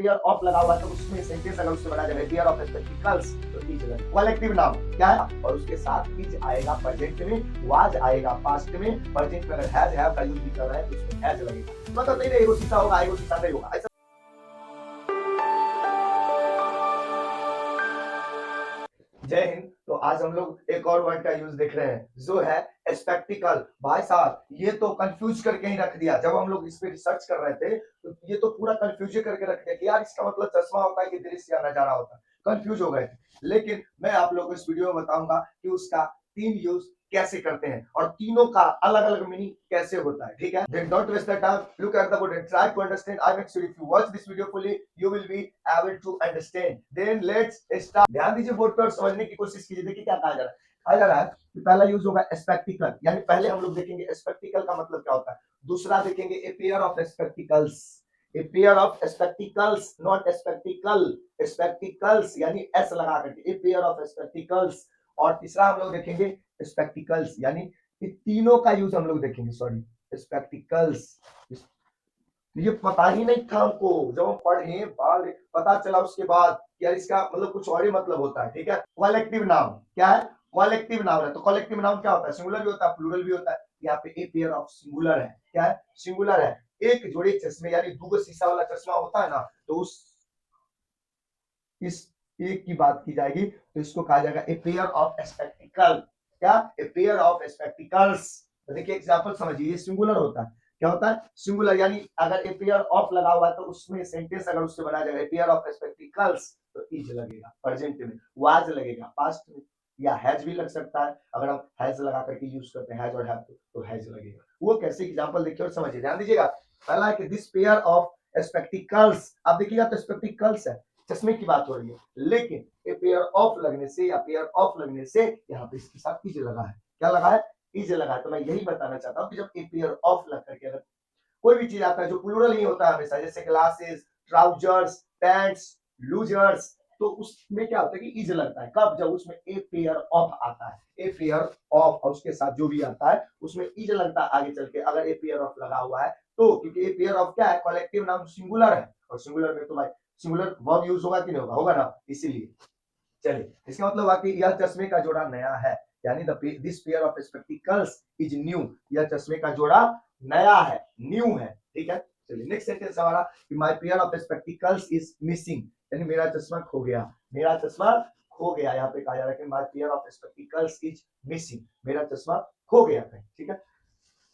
Pair of लगा हुआ है तो उसमें सेंटेंस अगर उससे बना जाए पेयर ऑफ स्पेक्टिकल्स तो इज लगेगा। कलेक्टिव नाउन क्या है और उसके साथ इज आएगा प्रेजेंट में, वाज आएगा पास्ट में, प्रेजेंट में अगर हैव का यूज भी कर रहे हैं तो उसमें हैज लगेगा। मतलब नहीं एगो शीशा होगा एगो शीशा नहीं होगा ऐसा। जय हिंद। तो आज हम लोग एक और वर्ड का यूज देख रहे हैं जो है स्पेक्टिकल। भाई साहब ये तो कंफ्यूज करके ही रख दिया। जब हम लोग इस पे रिसर्च कर रहे थे तो ये तो पूरा कंफ्यूज करके रख दिया कि यार इसका मतलब चश्मा होता है कि दृश्य या नजारा होता है। कंफ्यूज हो गए थे। लेकिन मैं आप लोग को इस वीडियो में बताऊंगा कि उसका 3 यूज कैसे करते हैं और तीनों का अलग अलग मीनिंग कैसे होता है। ठीक है, then don't waste the time, look at the board and try to understand. I make sure if you watch this video fully you will be able to understand. Then let's start. ध्यान दीजिए board पर और समझने की कोशिश कीजिए। देखिए क्या कहा जा रहा है। कहा जा रहा है कि पहला यूज होगा स्पेक्टिकल, यानी पहले हम लोग देखेंगे स्पेक्टिकल का मतलब क्या होता है। दूसरा देखेंगे ए pair of spectacles, A pair of spectacles not spectacled, spectacles यानी एस लगा करके ए पेयर ऑफ स्पेक्टिकल्स। और तीसरा हम लोग देखेंगे स्पेक्टिकल्स, यानी ये तीनों का यूज हम लोग देखेंगे। सॉरी, स्पेक्टिकल्स ये पता ही नहीं था हमको। जब हम पढ़े बाल पता चला उसके बाद यार इसका मतलब कुछ और ही मतलब होता है। ठीक है, कलेक्टिव नाउन क्या है, कलेक्टिव नाउन है। तो कलेक्टिव नाउन क्या होता है, सिंगुलर भी होता है प्लूरल भी होता है। यहाँ पे ए पेयर ऑफ सिंगुलर है, क्या है सिंगुलर है। एक जोड़े चश्मे यानी दो शीशा वाला चश्मा होता है ना, तो उस इस एक की बात की जाएगी तो इसको कहा जाएगा ए पेयर ऑफ स्पेक्टिकल। क्या, ए पेयर ऑफ स्पेक्टिकल्स। तो देखिए एग्जांपल समझिए, ये सिंगुलर होता है। क्या होता है सिंगुलर, यानी अगर ए पेयर ऑफ लगा हुआ है तो उसमें सेंटेंस अगर उससे बनाया जाएगा ए पेयर ऑफ स्पेक्टिकल्स तो इज लगेगा प्रेजेंट में, वाज लगेगा पास्ट में, या हैज भी लग सकता है। अगर हम हैज लगा करके यूज करते हैं हैज और हैव तो हैज लगेगा। वो कैसे एग्जांपल देखिए और समझिए, ध्यान दीजिएगा। पहला है कि दिस पेयर ऑफ स्पेक्टिकल्स, आप देखिएगा तो स्पेक्टिकल्स है, चश्मे की बात हो रही है। लेकिन ए पेयर ऑफ लगने से या पेयर ऑफ लगने से यहाँ पे इसके साथ इज लगा है। क्या लगा है, इज लगा है। तो मैं यही बताना चाहता हूँ कि जब ए पेयर ऑफ लग करके अगर कोई भी चीज आता है जो प्लूरल ही होता है हमेशा, जैसे ग्लासेस, ट्राउजर्स, पैंट्स, लूजर्स, तो उसमें क्या होता है कि इज लगता है। कब, जब उसमें ए पेयर ऑफ आता है, ए पेयर ऑफ और उसके साथ जो भी आता है उसमें इज लगता है आगे चल के अगर ए पेयर ऑफ लगा हुआ है तो। क्योंकि ए पेयर ऑफ क्या है, कलेक्टिव नाउन सिंगुलर है और सिंगुलर में तो भाई सिंगुलर वर्ब यूज होगा कि नहीं होगा, होगा ना, इसीलिए। चलिए, इसका मतलब हुआ कि यह चश्मे का जोड़ा नया है, यानी this pair of spectacles is new. यह चश्मे का जोड़ा नया है, न्यू है। ठीक है, चलिए नेक्स्ट सेंटेंस हमारा कि my pair of spectacles is missing, यानी मेरा चश्मा खो गया, मेरा चश्मा खो गया। यहाँ पे कहा जा रहा है कि my pair of spectacles is missing, मेरा चश्मा खो गया है। ठीक है,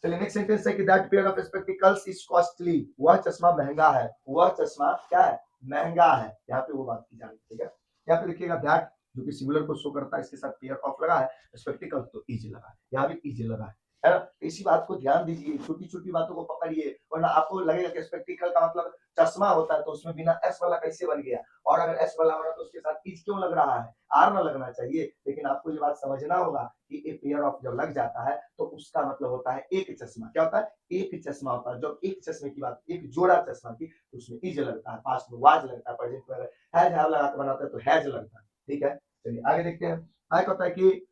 चलिए नेक्स्ट सेंटेंस है कि that pair of spectacles is costly, वह चश्मा महंगा है, वह चश्मा क्या है, महंगा है। यहाँ पे वो बात की जा रही है। ठीक है, यहाँ पे देखिएगा दैट जो कि सिंगुलर को शो करता है, इसके साथ पेयर ऑफ लगा है, स्पेक्टिकल तो इज लगा है, यहाँ भी इज लगा है ना। इसी बात को ध्यान दीजिए, छोटी छोटी बातों को पकड़िए, वरना आपको लगेगा कि स्पेक्टिकल का मतलब चश्मा होता है तो उसमें बिना एस वाला कैसे बन गया, और अगर एस वाला हो रहा तो उसके साथ इज क्यों लग रहा है, आर ना लगना चाहिए। लेकिन आपको ये बात समझना होगा कि ए पेयर ऑफ जब लग जाता है तो उसका मतलब होता है एक चश्मा। क्या होता है, एक चश्मा होता है। जब एक चश्मे की बात, एक जोड़ा चश्मा की, तो उसमें इज लगता है, पास्ट में वाज लगता है, प्रेजेंट में हैज हैव लगा के बनाते हैं तो हैज लगता है। ठीक है, चलिए आगे देखते हैं। आगे होता है कि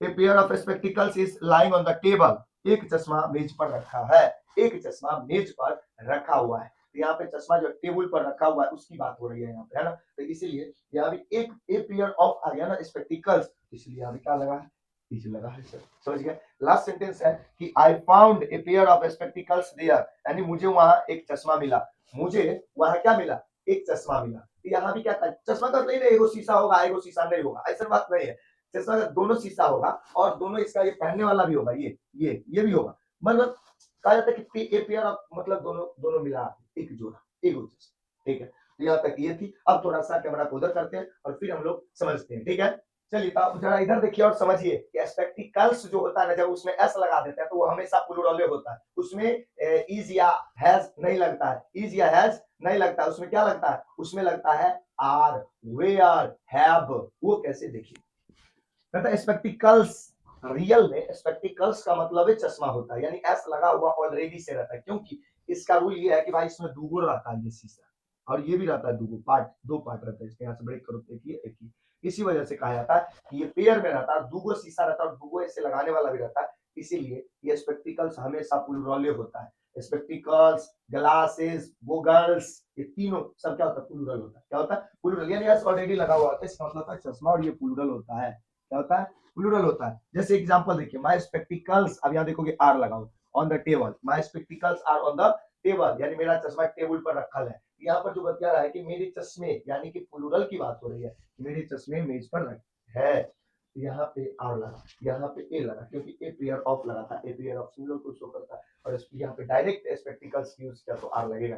ए pair of spectacles is lying on the table, एक चश्मा मेज पर रखा है, एक चश्मा मेज पर रखा हुआ है। तो यहाँ पे चश्मा जो टेबल पर रखा हुआ है उसकी बात हो रही है यहाँ पे, है ना। तो इसीलिए यहाँ भी एक ए पेयर ऑफ आ गया ना स्पेक्टिकल्स, इसलिए यहाँ पे क्या लगा है, इज लगा है। सर समझ गए। लास्ट सेंटेंस है कि I found a pair of spectacles there, यानी मुझे वहां एक चश्मा मिला, मुझे वहां क्या मिला, एक चश्मा मिला। यहाँ भी क्या था, चश्मा का नहीं एगो शीशा होगा एगो शीशा नहीं होगा, ऐसा बात नहीं है। चश्मा का दोनों शीशा होगा और दोनों इसका ये पहनने वाला भी होगा, ये भी होगा। मतलब कहा जाता है कि ए पेयर ऑफ मतलब दोनों दोनों मिला एक जोड़ा, एक चश्मा। ठीक है, तो यहाँ तक ये थी। अब थोड़ा सा कैमरा को उधर करते हैं और फिर हम लोग समझते हैं। ठीक है, चलिए तो आप जरा इधर देखिए और समझिए कि स्पेक्टिकल्स जो होता है ना, जब उसमें एस लगा देते हैं तो वो हमेशा प्लूरल होता है। उसमें इज या हैज नहीं लगता है, इज या हैज नहीं लगता है। उसमें क्या लगता है, उसमें लगता है आर, वेयर, हैव। वो कैसे, देखिए कहता है स्पेक्टिकल्स, रियल में स्पेक्टिकल्स का मतलब है चश्मा होता है, यानी एस लगा हुआ ऑलरेडी से रहता है। क्योंकि इसका रूल ये है कि भाई इसमें दूगो रहता है, ये शीशा और ये भी रहता है दूगो पार्ट, दो पार्ट रहता है इसके। यहाँ से ब्रेक करो, देखिए एक ही, इसी वजह से कहा जाता है कि ये पेयर में रहता है, दूगो शीशा रहता है और दूगो ऐसे लगाने वाला भी रहता है। इसीलिए ये स्पेक्टिकल्स हमेशा प्लूरल होता है। स्पेक्टिकल्स, ग्लासेस, गोगल्स, ये तीनों सब क्या होता है, प्लूरल होता है। क्या होता है, प्लूरल, यानी एस ऑलरेडी लगा हुआ होता है, इसका मतलब है चश्मा, और ये प्लूरल होता है। क्या होता है, प्लूरल होता है। जैसे एग्जांपल देखिए, माय स्पेक्टिकल्स, अब यहाँ देखोगे आर लगा हुआ on the table, my spectacles are on the table, यानी मेरा चश्मा टेबल पर रखा है। यहाँ पर जो बता रहा है कि मेरे चश्मे, यानी कि प्लूरल की बात हो रही है, मेरे चश्मे मेज पर रखे है। यहाँ पे आर लगा, यहाँ पे ए लगा, क्योंकि ए पेयर ऑफ लगा था, ए पेयर ऑफ सिंगुलर को शो करता है, और यहाँ पे डायरेक्ट स्पेक्टिकल्स यूज किया तो आर लगेगा,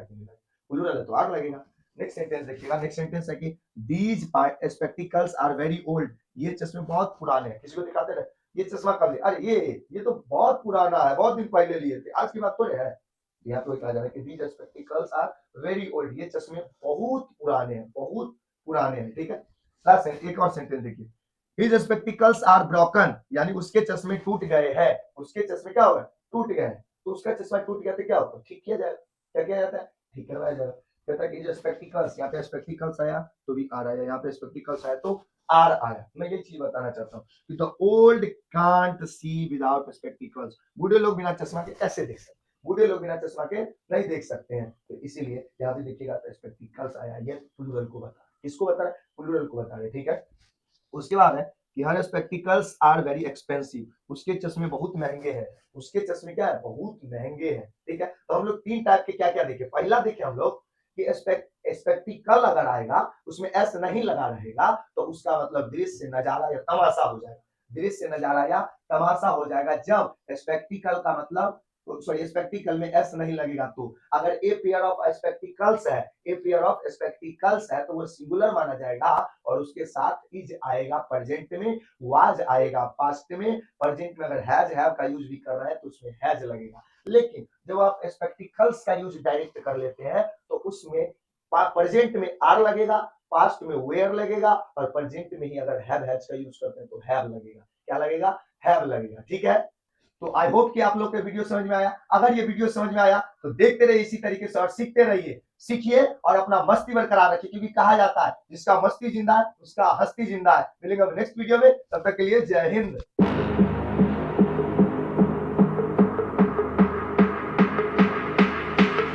प्लूरल है तो आर लगेगा। नेक्स्ट सेंटेंस देखिएगा, नेक्स्ट सेंटेंस है कि these spectacles are very old, ये चश्मे बहुत पुराने हैं। किसी को दिखाते रहे, ये चश्मा कब लिया, अरे ये तो बहुत पुराना है, बहुत दिन पहले लिए थे, आज की बात थोड़ी है। यहाँ पे कहा जा रहा है कि these spectacles are very old, ये चश्मे बहुत पुराने हैं, बहुत पुराने हैं। ठीक है, लास्ट एक और सेंटेंस देखिए, हिज स्पेक्टिकल्स आर ब्रोकन, यानी उसके चश्मे टूट गए हैं, उसके चश्मे क्या हो गए, टूट गए हैं। तो उसका चश्मा टूट गया तो क्या होता है, ठीक किया जाएगा। क्या किया जाता है, ठीक करवाया जाएगा। कहता है कि हिज स्पेक्टिकल्स, यहाँ पे स्पेक्टिकल्स आया तो भी आर आया, यहाँ पे स्पेक्टिकल्स आया तो आर आया। मैं ये चीज बताना चाहता हूँ कि the old can't see without spectacles, बूढ़े लोग बिना चश्मा के कैसे देख सकते, बूढ़े लोग बिना चश्मा के नहीं देख सकते हैं। तो इसीलिए यहाँ पे देखिएगा स्पेक्टिकल्स आया, ये प्लूरल को बता, किसको बता रहे, प्लूरल को बता रहे। ठीक है, उसके बाद है कि हर स्पेक्टिकल्स आर वेरी एक्सपेंसिव, उसके चश्मे बहुत महंगे हैं, उसके चश्मे क्या है, बहुत महंगे हैं। ठीक है, तो हम लोग तीन टाइप के क्या क्या देखे, पहला देखे हम लोग कि स्पेक्टिकल अगर आएगा उसमें एस नहीं लगा रहेगा तो उसका मतलब दृश्य नजारा या तमाशा हो जाएगा, दृश्य नजारा या तमाशा हो जाएगा। जब स्पेक्टिकल का मतलब, सॉरी स्पेक्टिकल में एस नहीं लगेगा, तो अगर ए पेयर ऑफ स्पेक्टिकल्स है, ए पेयर ऑफ स्पेक्टिकल्स है तो वो सिंगुलर माना जाएगा, और उसके साथ इज आएगा प्रेजेंट में, वाज आएगा पास्ट में, प्रेजेंट में अगर हैज हैव का यूज भी कर रहे हैं तो उसमें हैज लगेगा। लेकिन जब आप स्पेक्टिकल्स का यूज डायरेक्ट कर लेते हैं तो उसमें प्रेजेंट में आर लगेगा, पास्ट में वेयर लगेगा, और प्रेजेंट में ही अगर हैव हैज का यूज करते हैं तो हैव लगेगा। क्या लगेगा, हैव लगेगा। ठीक है, तो आई होप कि आप लोग के वीडियो समझ में आया। अगर ये वीडियो समझ में आया तो देखते रहिए इसी तरीके से और सीखते रहिए, सीखिए और अपना मस्ती बरकरार रखिए, क्योंकि कहा जाता है जिसका मस्ती जिंदा है उसका हस्ती जिंदा है। मिलेंगे नेक्स्ट वीडियो में, तब तक के लिए जय हिंद।